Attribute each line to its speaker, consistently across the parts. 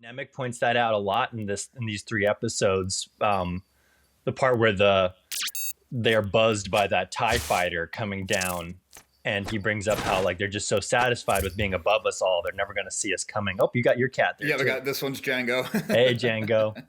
Speaker 1: Nemec points that out a lot in these three episodes. The part where they're buzzed by that TIE fighter coming down, and he brings up how like they're just so satisfied with being above us all, they're never going to see us coming. Oh, you got your cat there.
Speaker 2: Yeah, we
Speaker 1: too.
Speaker 2: got this one's Django.
Speaker 1: Hey, Django.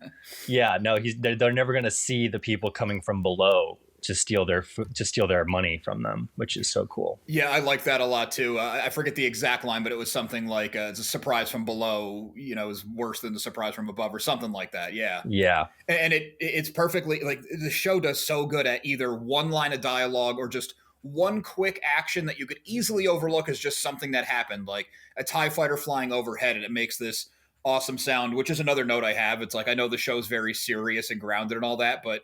Speaker 1: Yeah, no, they're never going to see the people coming from below to steal their money from them, which is so cool.
Speaker 2: Yeah, I like that a lot too. I forget the exact line, but it was something like it's a surprise from below, is worse than the surprise from above or something like that. Yeah.
Speaker 1: Yeah.
Speaker 2: And it's perfectly like the show does so good at either one line of dialogue or just one quick action that you could easily overlook as just something that happened, like a TIE fighter flying overhead, and it makes this awesome sound, which is another note I have. It's like, I know the show's very serious and grounded and all that, but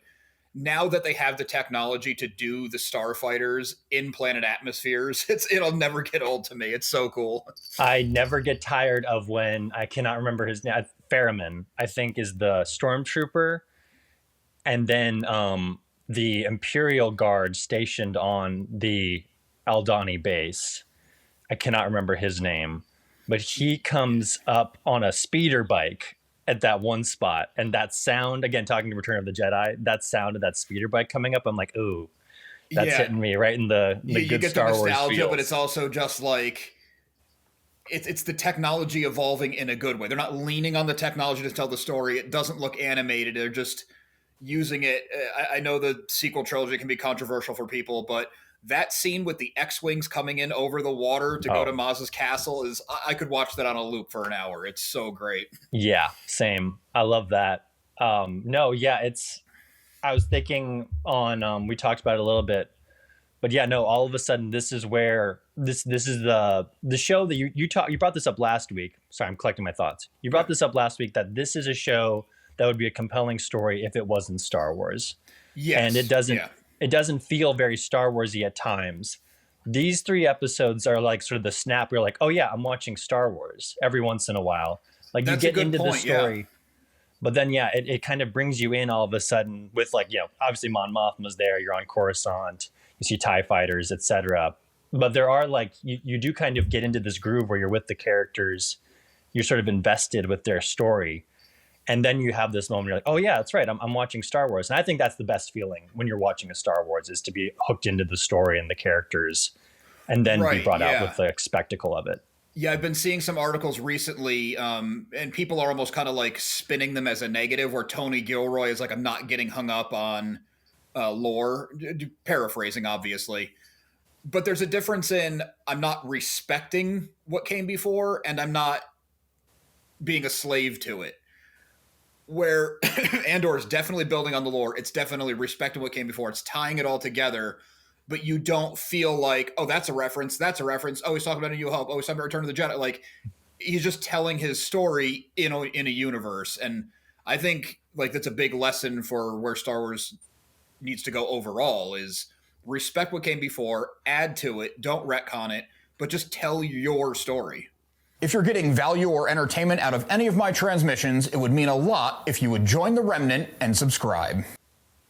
Speaker 2: now that they have the technology to do the starfighters in planet atmospheres, it'll never get old to me. It's so cool.
Speaker 1: I never get tired of when I cannot remember his name. Ferriman, I think, is the stormtrooper, and then the Imperial guard stationed on the Aldani base. I cannot remember his name, but he comes up on a speeder bike at that one spot, and that sound, again, talking to Return of the Jedi, that sound of that speeder bike coming up, I'm like, ooh, that's hitting me right in the
Speaker 2: you
Speaker 1: good
Speaker 2: get
Speaker 1: Star
Speaker 2: the nostalgia,
Speaker 1: Wars feels.
Speaker 2: but it's also just like it's the technology evolving in a good way. They're not leaning on the technology to tell the story. It doesn't look animated. They're just using it. I know the sequel trilogy can be controversial for people, but that scene with the X-Wings coming in over the water to go to Maz's castle I could watch that on a loop for an hour. It's so great.
Speaker 1: Yeah, same. I love that. I was thinking on, we talked about it a little bit, but yeah, no, all of a sudden this is where this is the show that you brought this up last week. Sorry, I'm collecting my thoughts. You brought this up last week that this is a show that would be a compelling story if it wasn't Star Wars.
Speaker 2: Yes.
Speaker 1: And it doesn't. Yeah. It doesn't feel very Star Warsy at times. These three episodes are like sort of the snap. You're like, oh yeah, I'm watching Star Wars every once in a while. Like you get into the story, but then it kind of brings you in all of a sudden with like, obviously Mon Mothma's there. You're on Coruscant. You see TIE fighters, etc. But there are like you do kind of get into this groove where you're with the characters. You're sort of invested with their story. And then you have this moment, you're like, oh yeah, that's right. I'm watching Star Wars. And I think that's the best feeling when you're watching a Star Wars, is to be hooked into the story and the characters and then be brought out with the spectacle of it.
Speaker 2: Yeah, I've been seeing some articles recently, and people are almost kind of like spinning them as a negative, where Tony Gilroy is like, I'm not getting hung up on lore, paraphrasing, obviously. But there's a difference in I'm not respecting what came before and I'm not being a slave to it. Where Andor is definitely building on the lore. It's definitely respecting what came before. It's tying it all together, but you don't feel like, oh, that's a reference. That's a reference. Oh, he's talking about A New Hope. Oh, he's talking about Return of the Jedi. Like, he's just telling his story in a universe. And I think like that's a big lesson for where Star Wars needs to go overall, is respect what came before, add to it, don't retcon it, but just tell your story.
Speaker 3: If you're getting value or entertainment out of any of my transmissions, it would mean a lot if you would join the Remnant and subscribe.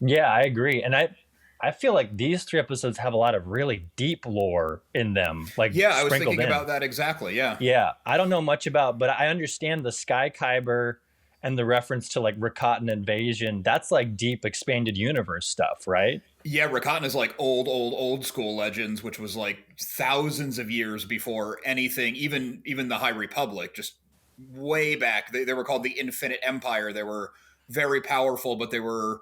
Speaker 1: Yeah, I agree. And I feel like these three episodes have a lot of really deep lore in them. Like,
Speaker 2: yeah, I was thinking about that exactly. Yeah.
Speaker 1: Yeah. I don't know much about, but I understand the Sky Kyber and the reference to like Rakatan invasion. That's like deep expanded universe stuff, right?
Speaker 2: Yeah, Rakatan is like old school legends, which was like thousands of years before anything, even the High Republic, just way back. They were called the Infinite Empire. They were very powerful, but they were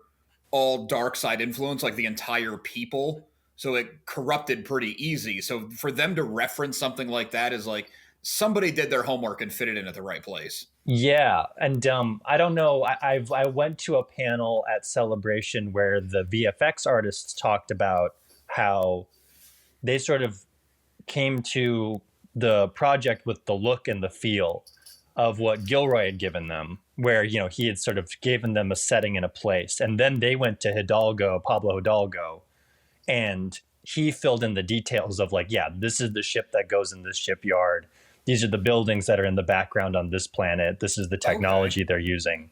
Speaker 2: all dark side influence, like the entire people. So it corrupted pretty easy. So for them to reference something like that is like somebody did their homework and fit it in at the right place.
Speaker 1: Yeah, and I don't know. I went to a panel at Celebration where the VFX artists talked about how they sort of came to the project with the look and the feel of what Gilroy had given them, where he had sort of given them a setting and a place, and then they went to Pablo Hidalgo, and he filled in the details of like, yeah, this is the ship that goes in this shipyard. These are the buildings that are in the background on this planet. This is the technology they're using.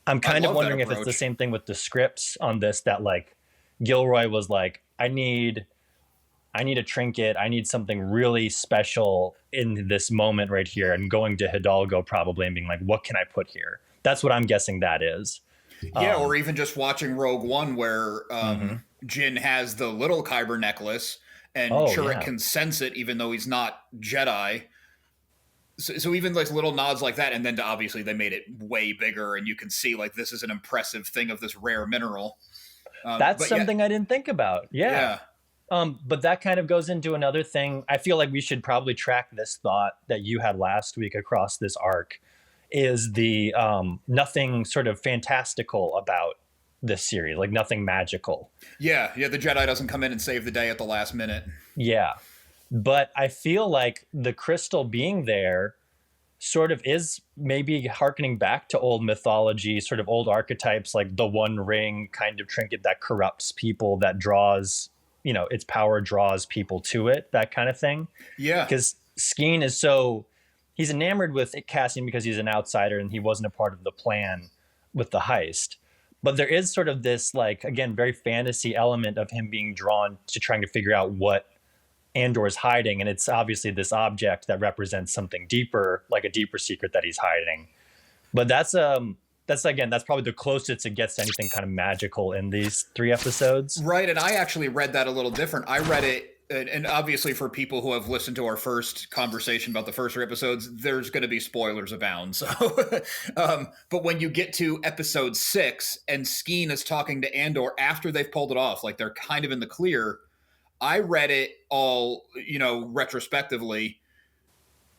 Speaker 1: I'm kind of wondering if it's the same thing with the scripts on this, that like Gilroy was like, I need I need a trinket. I need something really special in this moment right here. And going to Hidalgo probably and being like, what can I put here? That's what I'm guessing that is.
Speaker 2: Yeah, or even just watching Rogue One where
Speaker 1: Mm-hmm.
Speaker 2: Jin has the little Kyber necklace and
Speaker 1: Oh,
Speaker 2: Chirrut
Speaker 1: yeah.
Speaker 2: can sense it even though he's not Jedi. So even like little nods like that, and then obviously they made it way bigger, and you can see like this is an impressive thing of this rare mineral.
Speaker 1: That's
Speaker 2: But yeah,
Speaker 1: something I didn't think about. Yeah.
Speaker 2: yeah,
Speaker 1: But that kind of goes into another thing. I feel like we should probably track this thought that you had last week across this arc is the nothing sort of fantastical about this series, like nothing magical.
Speaker 2: yeah. The Jedi doesn't come in and save the day at the last minute.
Speaker 1: Yeah. But I feel like the crystal being there sort of is maybe harkening back to old mythology, sort of old archetypes, like the one ring kind of trinket that corrupts people, that draws, its power draws people to it, that kind of thing.
Speaker 2: Yeah,
Speaker 1: Because Skeen is he's enamored with Cassian because he's an outsider and he wasn't a part of the plan with the heist. But there is sort of this, like, again, very fantasy element of him being drawn to trying to figure out what Andor is hiding, and it's obviously this object that represents something deeper, like a deeper secret that he's hiding. But that's probably the closest it gets to anything kind of magical in these 3 episodes.
Speaker 2: right. And I actually read that a little different. I read it, and obviously for people who have listened to our first conversation about the first 3 episodes, there's going to be spoilers abound. So, but when you get to episode 6 and Skeen is talking to Andor after they've pulled it off, like they're kind of in the clear. I read it all, retrospectively.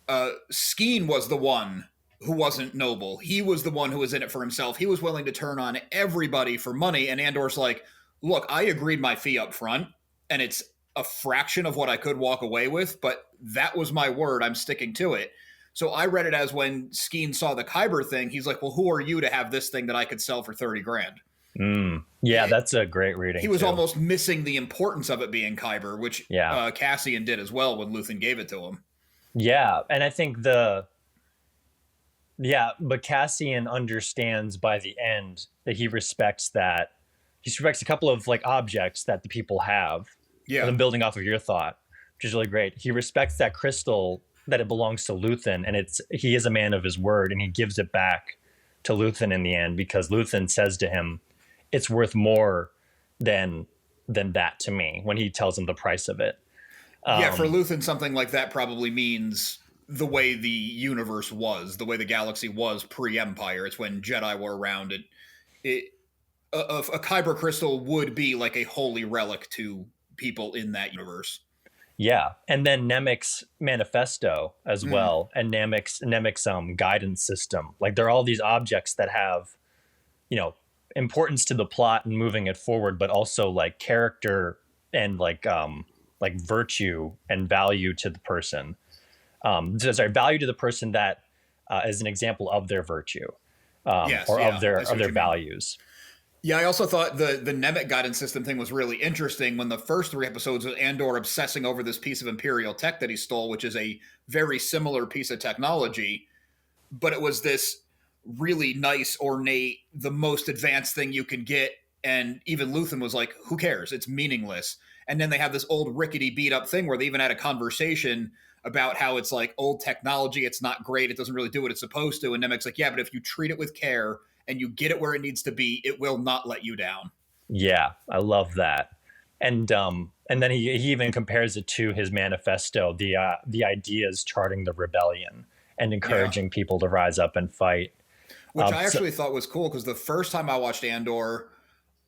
Speaker 2: Skeen was the one who wasn't noble. He was the one who was in it for himself. He was willing to turn on everybody for money. And Andor's like, look, I agreed my fee up front, and it's a fraction of what I could walk away with, but that was my word. I'm sticking to it. So I read it as when Skeen saw the Kyber thing, he's like, well, who are you to have this thing that I could sell for 30 grand?
Speaker 1: Yeah, that's a great reading.
Speaker 2: He was
Speaker 1: too.
Speaker 2: almost missing the importance of it being Kyber, which Cassian did as well when Luthen gave it to him.
Speaker 1: Yeah, and I think but Cassian understands by the end that he respects a couple of like objects that the people have.
Speaker 2: Yeah.
Speaker 1: And I'm building off of your thought, which is really great. He respects that crystal, that it belongs to Luthen, and he is a man of his word, and he gives it back to Luthen in the end because Luthen says to him, it's worth more than that to me, when he tells him the price of it.
Speaker 2: For Luthen, something like that probably means the way the universe was, the way the galaxy was pre-Empire. It's when Jedi were around. A Kyber crystal would be like a holy relic to people in that universe.
Speaker 1: Yeah, and then Nemik's manifesto as well, and Nemik's guidance system. Like, there are all these objects that have, importance to the plot and moving it forward, but also like character and like virtue and value to the person. Value to the person that is an example of their virtue, of their values.
Speaker 2: Yeah, I also thought the Nemik guidance system thing was really interesting when the first 3 episodes of Andor obsessing over this piece of Imperial tech that he stole, which is a very similar piece of technology, but it was this really nice, ornate, the most advanced thing you can get. And even Luthen was like, who cares? It's meaningless. And then they have this old rickety beat up thing where they even had a conversation about how it's like old technology. It's not great. It doesn't really do what it's supposed to. And Nemec's like, yeah, but if you treat it with care and you get it where it needs to be, it will not let you down.
Speaker 1: Yeah, I love that. And then he even compares it to his manifesto, the ideas charting the rebellion and encouraging people to rise up and fight.
Speaker 2: Which I actually thought was cool because the first time I watched Andor,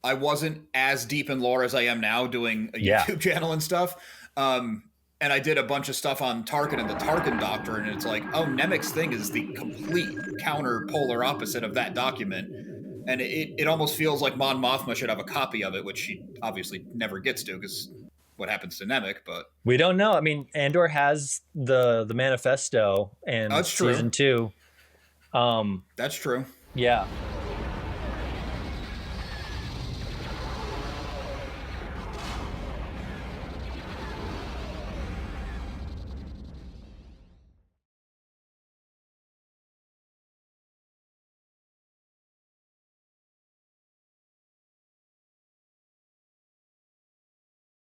Speaker 2: I wasn't as deep in lore as I am now doing a YouTube channel and stuff. And I did a bunch of stuff on Tarkin and the Tarkin Doctrine, and it's like, oh, Nemec's thing is the complete counter-polar opposite of that document. And it almost feels like Mon Mothma should have a copy of it, which she obviously never gets to because what happens to Nemec, but...
Speaker 1: We don't know. I mean, Andor has the manifesto and season 2.
Speaker 2: That's true.
Speaker 1: Yeah.